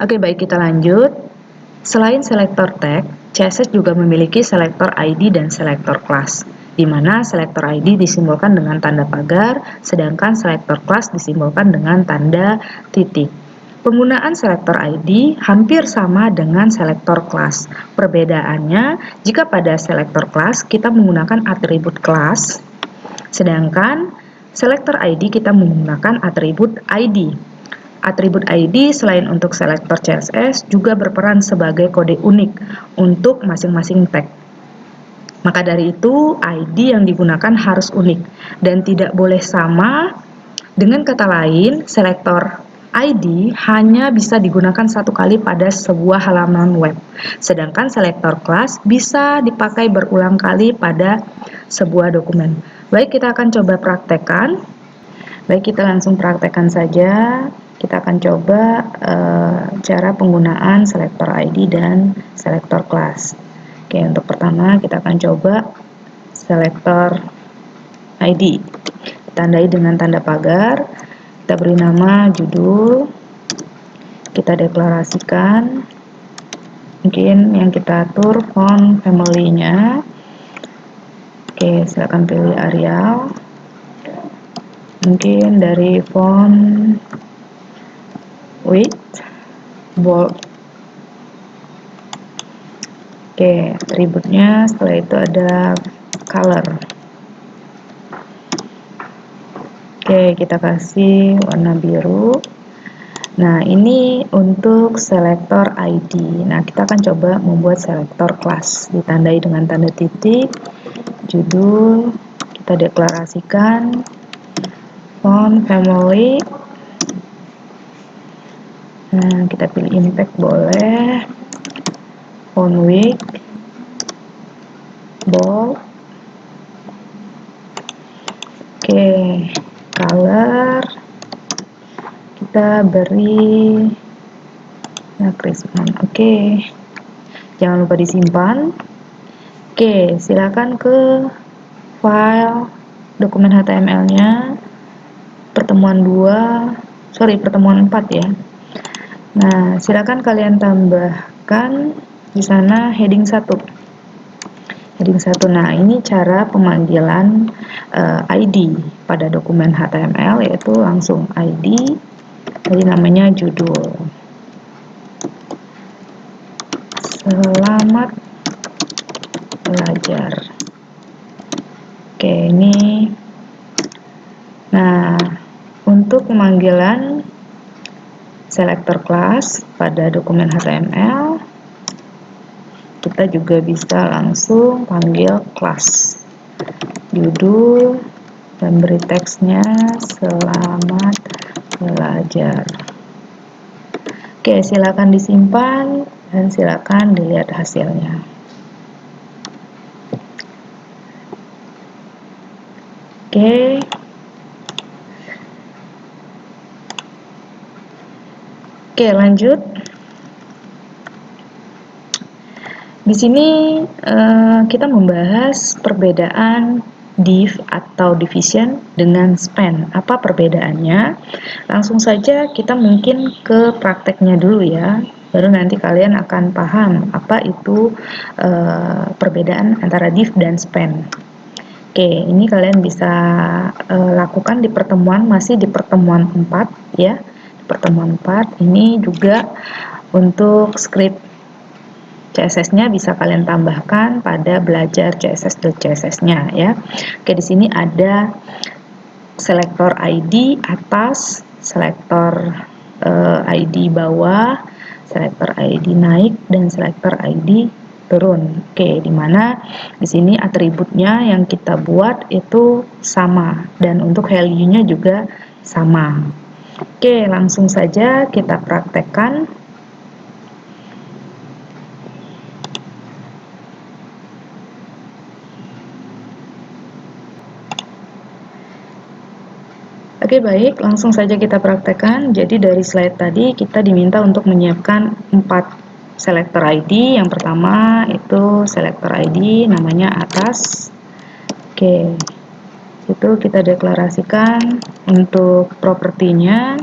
Oke, baik, kita lanjut. Selain selektor tag, CSS juga memiliki selektor ID dan selektor kelas, di mana selektor ID disimbolkan dengan tanda pagar, sedangkan selektor kelas disimbolkan dengan tanda titik. Penggunaan selektor ID hampir sama dengan selektor kelas. Perbedaannya, jika pada selektor kelas kita menggunakan atribut kelas, sedangkan selektor ID kita menggunakan atribut ID. Atribut ID selain untuk selektor CSS juga berperan sebagai kode unik untuk masing-masing tag. Maka dari itu, ID yang digunakan harus unik dan tidak boleh sama. Dengan kata lain, selektor ID hanya bisa digunakan satu kali pada sebuah halaman web, sedangkan selektor kelas bisa dipakai berulang kali pada sebuah dokumen. Baik, kita akan coba praktekkan. Baik, kita langsung praktekkan saja. Kita akan coba cara penggunaan selektor ID dan selektor kelas. Oke, untuk pertama kita akan coba selektor ID. Ditandai dengan tanda pagar. Kita beri nama judul. Kita deklarasikan. Mungkin yang kita atur font family-nya. Oke, silakan pilih Arial. Mungkin dari font width bold. Oke, atributnya setelah itu ada color. Oke, kita kasih warna biru. Nah, ini untuk selektor ID. Nah, kita akan coba membuat selektor kelas. Ditandai dengan tanda titik, judul, kita deklarasikan, font family. Nah, kita pilih impact boleh, font width, bold. Oke, color kita beri Krisman. Oke, jangan lupa disimpan. Oke, silakan ke file dokumen HTML-nya pertemuan 4 ya. Nah, silakan kalian tambahkan di sana heading 1. Heading 1. Nah, ini cara pemanggilan ID pada dokumen HTML, yaitu langsung ID, jadi namanya judul. Selamat belajar. Oke, ini. Nah, untuk pemanggilan selektor kelas pada dokumen HTML, kita juga bisa langsung panggil kelas, judul, dan beri teksnya selamat belajar. Oke, silakan disimpan dan silakan dilihat hasilnya. Oke. Oke, lanjut. Di sini kita membahas perbedaan div atau division dengan span. Apa perbedaannya? Langsung saja kita mungkin ke prakteknya dulu ya. Baru nanti kalian akan paham apa itu perbedaan antara div dan span. Oke, ini kalian bisa lakukan di pertemuan, masih di pertemuan 4 ya. Pertemuan 4 ini juga untuk script CSS-nya bisa kalian tambahkan pada belajar CSS.css-nya ya. Oke, di sini ada selektor ID atas, selektor ID bawah, selektor ID naik, dan selektor ID turun. Oke, dimana di sini atributnya yang kita buat itu sama dan untuk value-nya juga sama. Oke, langsung saja kita praktekkan. Oke, baik, langsung saja kita praktekkan. Jadi dari slide tadi kita diminta untuk menyiapkan 4 selektor ID. Yang pertama itu selektor ID namanya atas. Oke, itu kita deklarasikan untuk propertinya.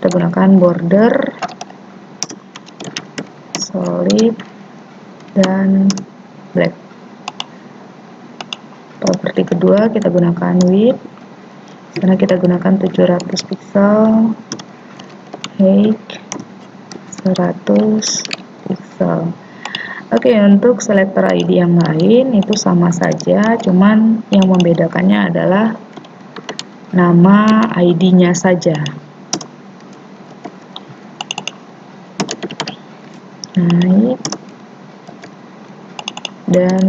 kita gunakan border, solid, dan black. Properti kedua kita gunakan width, karena kita gunakan 700 pixel, height 100 pixel. Oke, untuk selector ID yang lain itu sama saja, cuman yang membedakannya adalah nama ID-nya saja. Naik dan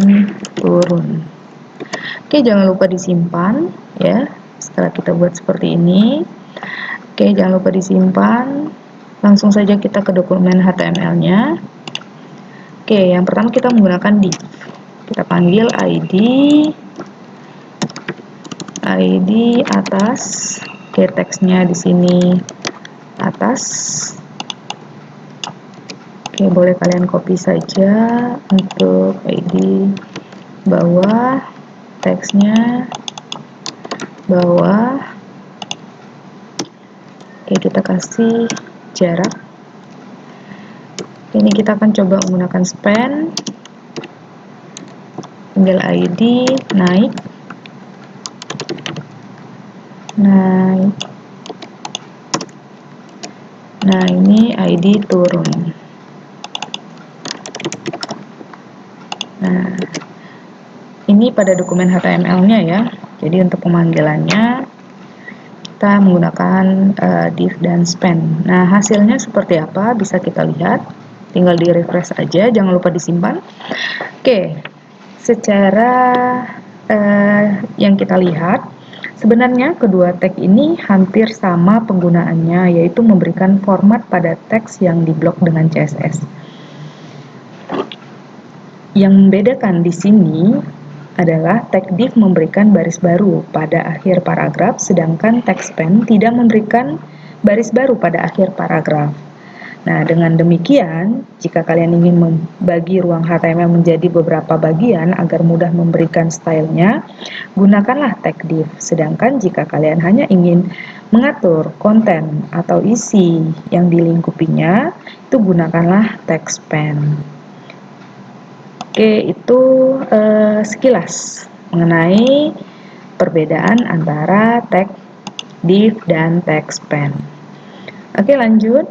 turun. Oke, jangan lupa disimpan ya. Setelah kita buat seperti ini, oke, jangan lupa disimpan. Langsung saja kita ke dokumen HTML-nya. Oke, yang pertama kita menggunakan div. Kita panggil ID atas. Oke, teksnya di sini atas. Oke, boleh kalian copy saja untuk ID bawah, teksnya bawah. Oke, kita kasih jarak. Ini kita akan coba menggunakan span. Tinggal ID naik. Nah, ini ID turun. Nah, ini pada dokumen HTML-nya ya. Jadi untuk pemanggilannya kita menggunakan div dan span. Nah, hasilnya seperti apa bisa kita lihat. Tinggal di refresh aja, jangan lupa disimpan. Oke, secara yang kita lihat, sebenarnya kedua tag ini hampir sama penggunaannya, yaitu memberikan format pada teks yang diblok dengan CSS. Yang membedakan di sini adalah tag div memberikan baris baru pada akhir paragraf, sedangkan tag span tidak memberikan baris baru pada akhir paragraf. Nah, dengan demikian, jika kalian ingin membagi ruang HTML menjadi beberapa bagian agar mudah memberikan stylenya, gunakanlah tag div. Sedangkan jika kalian hanya ingin mengatur konten atau isi yang dilingkupinya, itu gunakanlah tag span. Oke, itu sekilas mengenai perbedaan antara tag div dan tag span. Oke, lanjut.